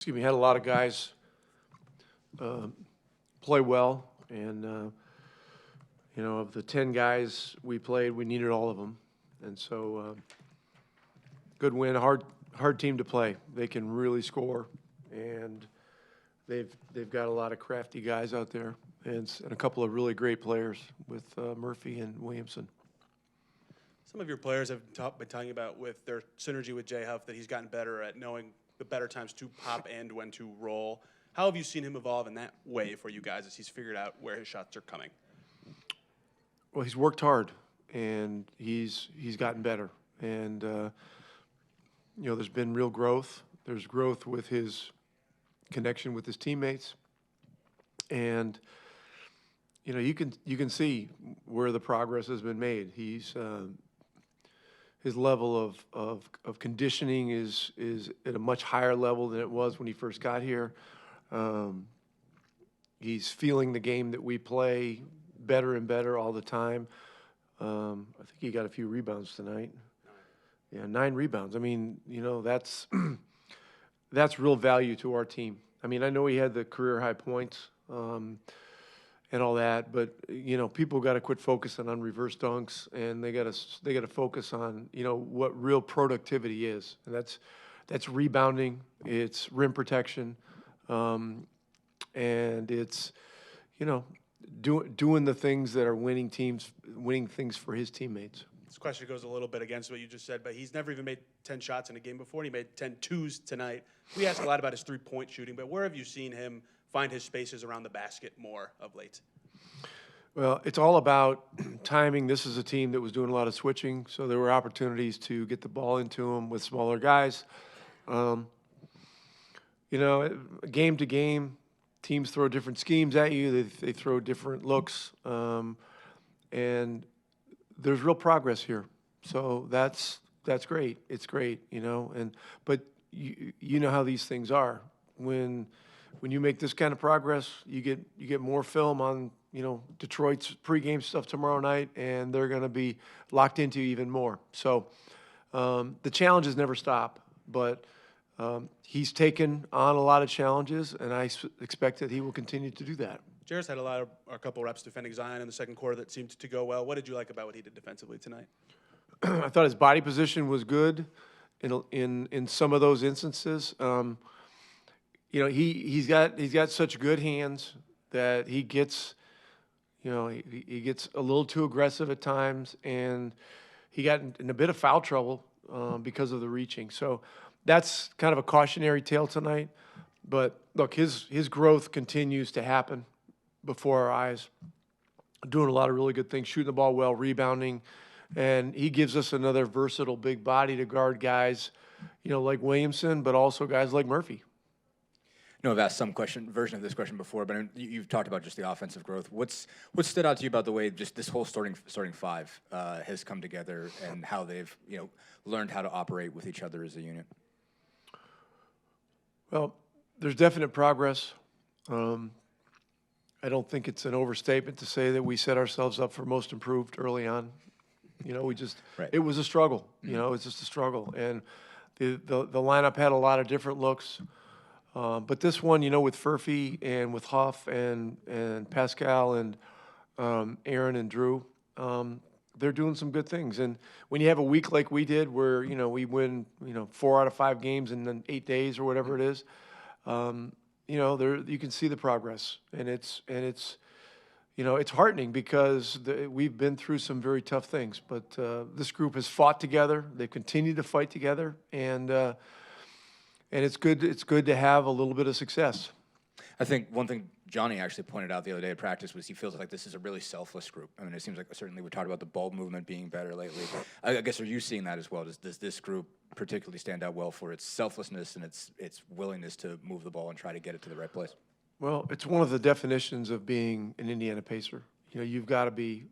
Excuse me, had a lot of guys uh, play well, and of the 10 guys we played, we needed all of them, and so good win. Hard team to play. They can really score, and they've got a lot of crafty guys out there, and a couple of really great players with Murphy and Williamson. Some of your players have been talking about with their synergy with Jay Huff that he's gotten better at knowing the better times to pop and when to roll. How have you seen him evolve in that way for you guys as he's figured out where his shots are coming? Well, he's worked hard, and he's gotten better, and there's been real growth. There's growth with his connection with his teammates, and you can see where the progress has been made. His level of conditioning is at a much higher level than it was when he first got here. He's feeling the game that we play better and better all the time. I think he got a few rebounds tonight. Yeah, 9 rebounds. I mean, that's that's real value to our team. I mean, I know he had the career high points and all that, but people got to quit focusing on reverse dunks, and they got to focus on what real productivity is, and that's rebounding, it's rim protection, and it's doing the things that are winning things for his teammates. This question goes a little bit against what you just said, but he's never even made 10 shots in a game before, and he made 10 twos tonight. We ask a lot about his three-point shooting, but where have you seen him find his spaces around the basket more of late? Well, it's all about timing. This is a team that was doing a lot of switching, so there were opportunities to get the ball into them with smaller guys. Game to game, teams throw different schemes at you. They throw different looks, and there's real progress here. So that's great. It's great, but you know how these things are. When you make this kind of progress, you get more film on Detroit's pregame stuff tomorrow night, and they're going to be locked into even more. So the challenges never stop, but he's taken on a lot of challenges, and I expect that he will continue to do that. Jarrett's had a couple reps defending Zion in the second quarter that seemed to go well. What did you like about what he did defensively tonight? I thought his body position was good in some of those instances. He's got such good hands that he gets he gets a little too aggressive at times, and he got in a bit of foul trouble because of the reaching. So that's kind of a cautionary tale tonight. But look, his growth continues to happen before our eyes. Doing a lot of really good things, shooting the ball well, rebounding, and he gives us another versatile big body to guard guys, like Williamson, but also guys like Murphy. I've asked some version of this question before, but you've talked about just the offensive growth. What stood out to you about the way just this whole starting five has come together and how they've learned how to operate with each other as a unit? Well, there's definite progress. I don't think it's an overstatement to say that we set ourselves up for most improved early on. Right. It was a struggle. It's just a struggle, and the lineup had a lot of different looks. But this one, with Murphy and with Huff and Pascal and Aaron and Drew, they're doing some good things. And when you have a week like we did, where we win 4 out of 5 games in 8 days or whatever it is, you can see the progress, and it's heartening because we've been through some very tough things. But this group has fought together. They've continued to fight together, and it's good. It's good to have a little bit of success. I think one thing Johnny actually pointed out the other day at practice was he feels like this is a really selfless group. I mean, it seems like certainly we talked about the ball movement being better lately. I guess, are you seeing that as well? Does this group particularly stand out well for its selflessness and its willingness to move the ball and try to get it to the right place? Well, it's one of the definitions of being an Indiana Pacer. You've got to be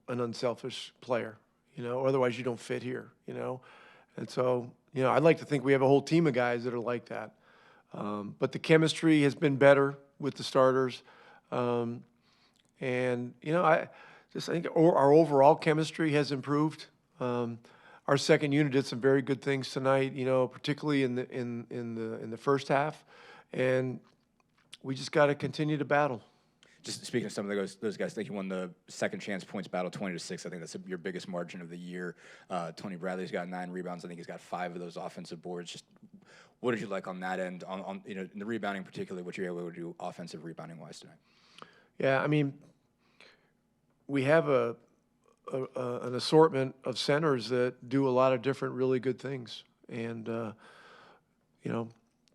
an unselfish player, otherwise you don't fit here, And so, I'd like to think we have a whole team of guys that are like that. But the chemistry has been better with the starters. I think our overall chemistry has improved. Our second unit did some very good things tonight, particularly in the first half. and we just got to continue to battle. Just speaking of some of those guys, I think you won the second chance points battle 20-6. I think that's your biggest margin of the year. Tony Bradley's got 9 rebounds. I think he's got 5 of those offensive boards. Just what did you like on that end, on in the rebounding particularly, what you're able to do offensive rebounding wise tonight? Yeah, I mean, we have an assortment of centers that do a lot of different really good things, and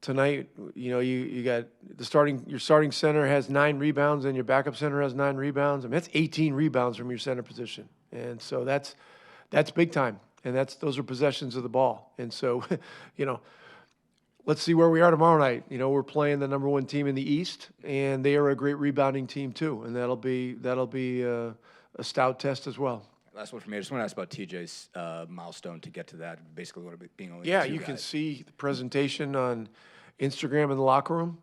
tonight, you got your starting center has 9 rebounds and your backup center has 9 rebounds. I mean, that's 18 rebounds from your center position. And so that's big time. And those are possessions of the ball. And so, let's see where we are tomorrow night. We're playing the number 1 team in the East, and they are a great rebounding team too. And that'll be a stout test as well. Last one for me. I just want to ask about TJ's milestone to get to that. Basically, what it being only Yeah, 2 you guys. can see the presentation on Instagram in the locker room.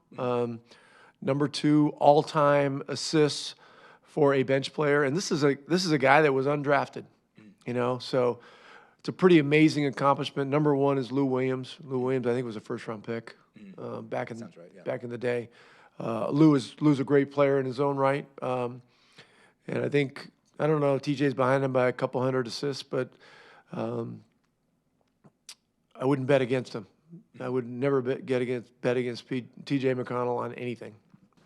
Number 2 all-time assists for a bench player, and this is a guy that was undrafted. So it's a pretty amazing accomplishment. Number 1 is Lou Williams. Lou Williams, I think, was a first-round pick back in Sounds right, yeah. back in the day. Lou's a great player in his own right, and I don't know, TJ's behind him by a couple hundred assists, but I wouldn't bet against him. I would never bet against TJ McConnell on anything.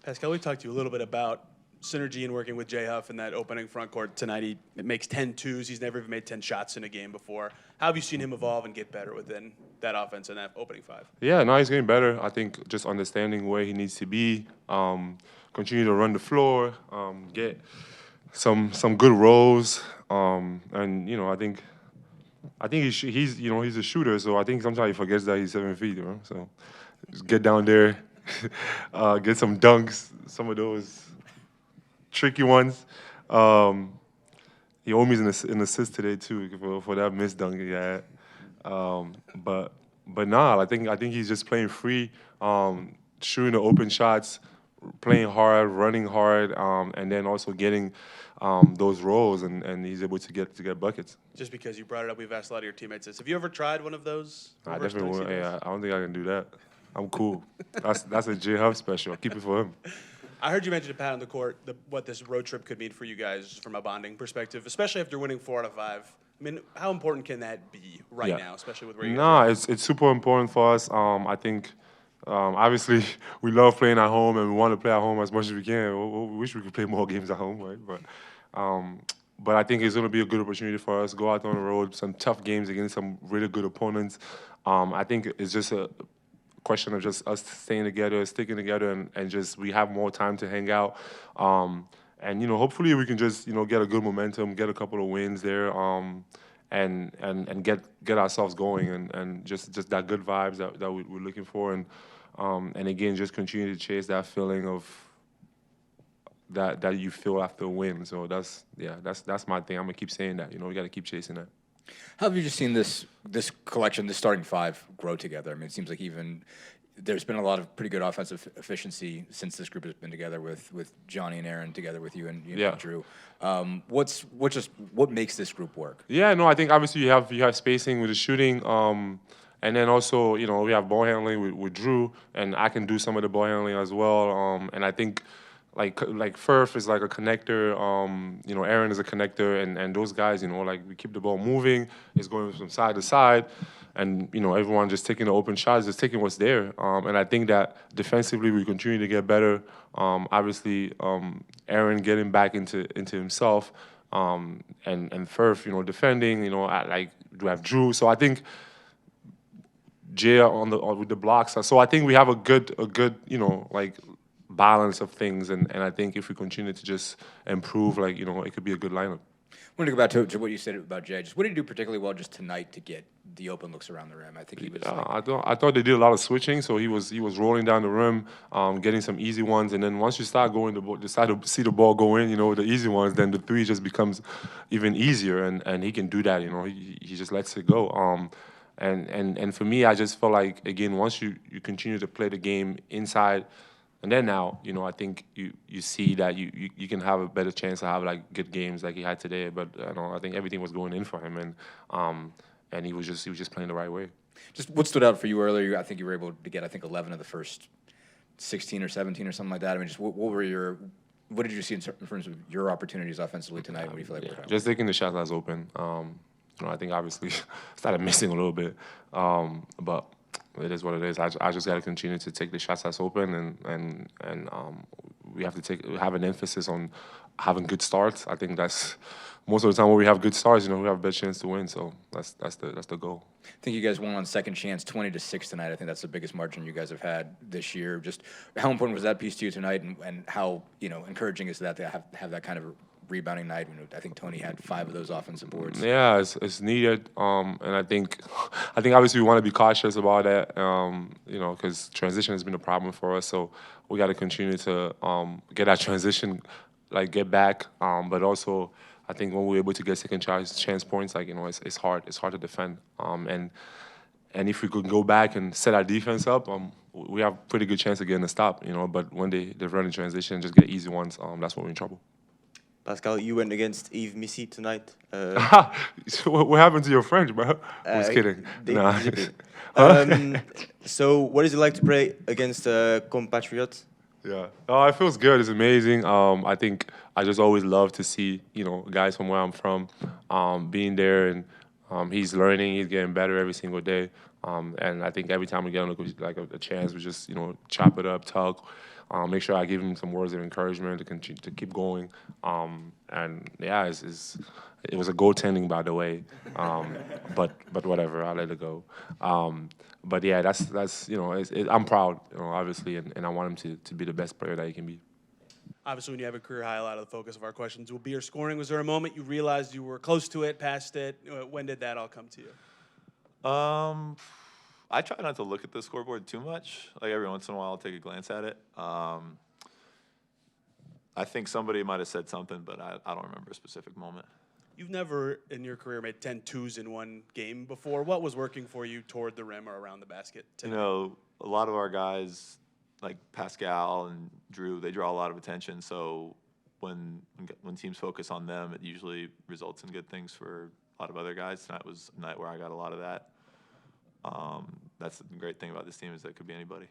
Pascal, we talked to you a little bit about synergy and working with Jay Huff in that opening front court tonight. He makes 10 twos. He's never even made 10 shots in a game before. How have you seen him evolve and get better within that offense and that opening 5? Yeah, no, he's getting better. I think just understanding where he needs to be, continue to run the floor, get some good rolls, and I think he's a shooter, so I think sometimes he forgets that he's 7 feet, So just get down there, get some dunks, some of those tricky ones. He owed me an assist today too for that missed dunk he had. But nah, I think he's just playing free, shooting the open shots, playing hard, running hard, and then also getting those rolls, and he's able to get buckets. Just because you brought it up, we've asked a lot of your teammates this. Have you ever tried one of those? I reverse definitely dunks won't. he does? Yeah, I don't think I can do that. I'm cool. That's a J Huff special. I'll keep it for him. I heard you mention to Pat on the court what this road trip could mean for you guys from a bonding perspective, especially after winning 4 out of 5. I mean, how important can that be right now, especially with where you guys are? It's super important for us. I think obviously we love playing at home and we want to play at home as much as we can. We wish we could play more games at home, right? But I think it's going to be a good opportunity for us. Go out on the road, some tough games against some really good opponents. I think it's just a question of just us staying together, sticking together, and just we have more time to hang out. And hopefully we can just get a good momentum, get a couple of wins there, and get ourselves going, and just that good vibes that we're looking for, and again just continue to chase that feeling of that you feel after a win. So that's my thing. I'm gonna keep saying that. We got to keep chasing that. How have you just seen this collection, this starting 5, grow together? I mean, it seems like even there's been a lot of pretty good offensive efficiency since this group has been together with Johnny and Aaron, together with you and Drew. What makes this group work? Yeah, no, I think obviously you have spacing with the shooting, and then also we have ball handling with Drew, and I can do some of the ball handling as well. And I think like Furf is like a connector, Aaron is a connector, and those guys, we keep the ball moving, it's going from side to side, and everyone just taking the open shots, just taking what's there. And I think that defensively we continue to get better. Obviously, Aaron getting back into himself, and Furf, defending. We have Drew, so I think Jay with the blocks. So I think we have a good balance of things, and I think if we continue to just improve, it could be a good lineup. I want to go back to what you said about Jay. Just what did he do particularly well just tonight to get the open looks around the rim? I think he was. I thought they did a lot of switching, so he was rolling down the rim, getting some easy ones, and then once you start decide to see the ball go in, the easy ones, then the 3 just becomes even easier, and he can do that. He just lets it go. And for me, I just felt like, again, once you continue to play the game inside. And then now, I think you see that you can have a better chance to have good games like he had today. But I think everything was going in for him, and he was just playing the right way. Just what stood out for you earlier? I think you were able to get 11 of the first 16 or 17 or something like that. I mean, just what did you see in terms of your opportunities offensively tonight? What do you feel like? Just taking the shots that's open. I think obviously started missing a little bit, but it is what it is. I just got to continue to take the shots that's open, and we have to have an emphasis on having good starts. I think that's most of the time when we have good starts, we have a better chance to win. So that's the goal. I think you guys won on second chance, 20-6 tonight. I think that's the biggest margin you guys have had this year. Just how important was that piece to you tonight, and how encouraging is that to have that kind of rebounding night? I think Tony had 5 of those offensive boards. Yeah, it's needed, and I think obviously we want to be cautious about that, because transition has been a problem for us. So we got to continue to get that transition, get back, but also I think when we're able to get second chance points, it's hard to defend, and if we could go back and set our defense up, we have a pretty good chance of getting a stop, But when they run in transition, just get easy ones, that's when we're in trouble. Pascal, you went against Yves Missy tonight. What happened to your French, bro? I was kidding. Nah. So, what is it like to play against a compatriot? Yeah. Oh, it feels good. It's amazing. I think I just always love to see, guys from where I'm from, being there, and he's learning, he's getting better every single day. And I think every time we get on a chance, we just, chop it up, talk, make sure I give him some words of encouragement to continue to keep going. And yeah, it was a goaltending, by the way. But whatever, I'll let it go. But yeah, that's I'm proud, obviously, and I want him to be the best player that he can be. Obviously, when you have a career high, a lot of the focus of our questions will be your scoring. Was there a moment you realized you were close to it, past it? When did that all come to you? I try not to look at the scoreboard too much. Every once in a while, I'll take a glance at it. I think somebody might have said something, but I don't remember a specific moment. You've never, in your career, made 10 twos in one game before. What was working for you toward the rim or around the basket tonight? A lot of our guys, like Pascal and Drew, they draw a lot of attention. So when teams focus on them, it usually results in good things for a lot of other guys. Tonight was a night where I got a lot of that. That's the great thing about this team is that it could be anybody.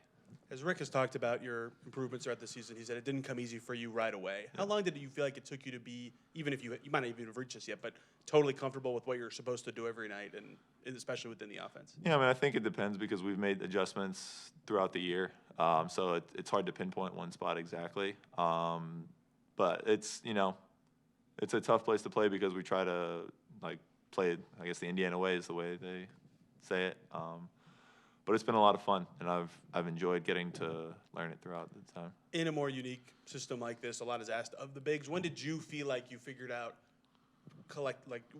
As Rick has talked about your improvements throughout the season, he said it didn't come easy for you right away. Yeah. How long did you feel like it took you to be, even if you might not even have reached this yet, but totally comfortable with what you're supposed to do every night, and especially within the offense? Yeah, I think it depends because we've made adjustments throughout the year. So it's hard to pinpoint one spot exactly. But it's a tough place to play because we try to play, I guess the Indiana way is the way they say it. But it's been a lot of fun, and I've enjoyed getting to learn it throughout the time. In a more unique system like this, a lot is asked of the bigs. When did you feel like you figured out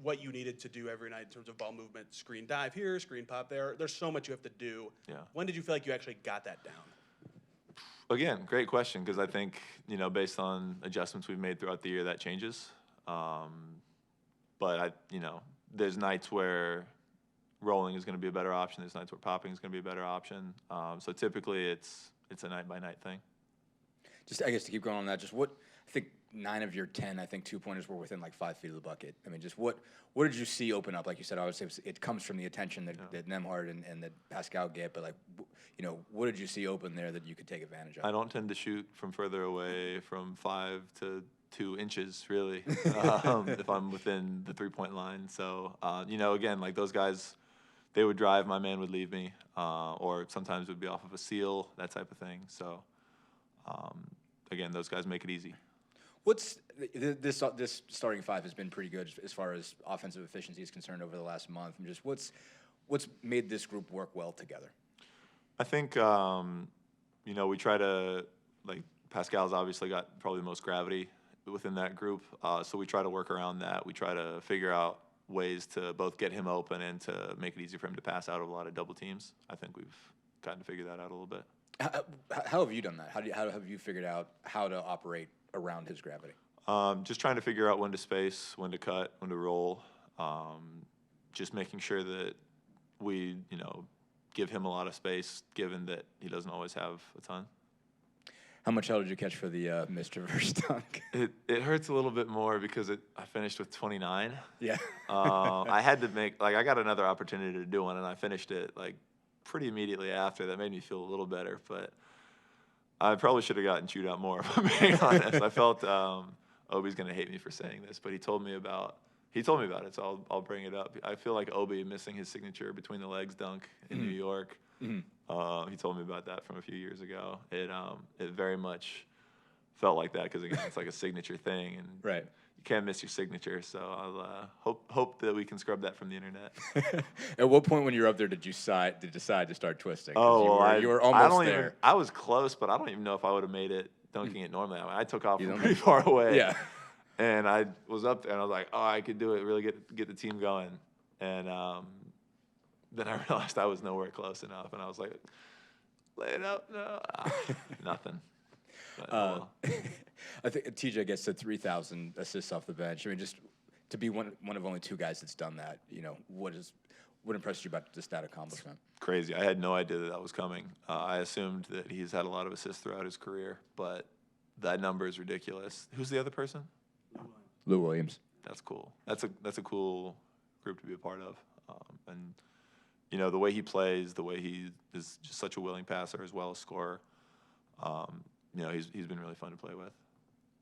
what you needed to do every night in terms of ball movement, screen dive here, screen pop there? There's so much you have to do. Yeah. When did you feel like you actually got that down? Again, great question, because I think, based on adjustments we've made throughout the year, that changes. But there's nights where rolling is going to be a better option. There's nights where popping is going to be a better option. So typically it's a night-by-night thing. Just, I guess, to keep going on that, just I think 9 of your 10, 2-pointers were within 5 feet of the bucket. I mean, just what did you see open up? Like you said, I would say it comes from the attention that Nembhard and that Pascal get, but what did you see open there that you could take advantage of? I don't tend to shoot from further away from 5 to 2 inches, really, if I'm within the 3-point line. So, again, those guys, they would drive, my man would leave me, or sometimes it would be off of a seal, that type of thing. So, again, those guys make it easy. This starting 5 has been pretty good as far as offensive efficiency is concerned over the last month. And just what's made this group work well together? I think we try to Pascal's obviously got probably the most gravity within that group, so we try to work around that. We try to figure out ways to both get him open and to make it easy for him to pass out of a lot of double teams. I think we've gotten to figure that out a little bit. How have you done that? How have you figured out how to operate around his gravity? Just trying to figure out when to space, when to cut, when to roll. Just making sure that we, give him a lot of space, given that he doesn't always have a ton. How much hell did you catch for the missed reverse dunk? It hurts a little bit more because I finished with 29. Yeah. I had to make I got another opportunity to do one, and I finished it pretty immediately after. That made me feel a little better, but I probably should have gotten chewed out more, if I'm being honest. I felt Obi's going to hate me for saying this, but he told me about it, so I'll bring it up. I feel like Obi missing his signature between the legs dunk in New York. He told me about that from a few years ago. It very much felt like that because, again, it's like a signature thing, and Right. you can't miss your signature. So I'll hope that we can scrub that from the internet. At what point when you were up there did you decide to start twisting? 'Cause Oh, well, you were I almost don't there. I was close, but I don't even know if I would have made it dunking it normally. I mean, I took off You from don't pretty know? far away. Yeah. And I was up there, and I was like, oh, I could do it, really get the team going. And then I realized I was nowhere close enough, and I was like, lay it up, no, nothing. But, oh well. I think TJ gets to 3,000 assists off the bench. I mean, just to be one of only 2 guys that's done that, what impressed you about just that accomplishment? Crazy. I had no idea that was coming. I assumed that he's had a lot of assists throughout his career, but that number is ridiculous. Who's the other person? Lou Williams. That's cool. That's a cool group to be a part of. And the way he plays, the way he is just such a willing passer as well as scorer. He's been really fun to play with.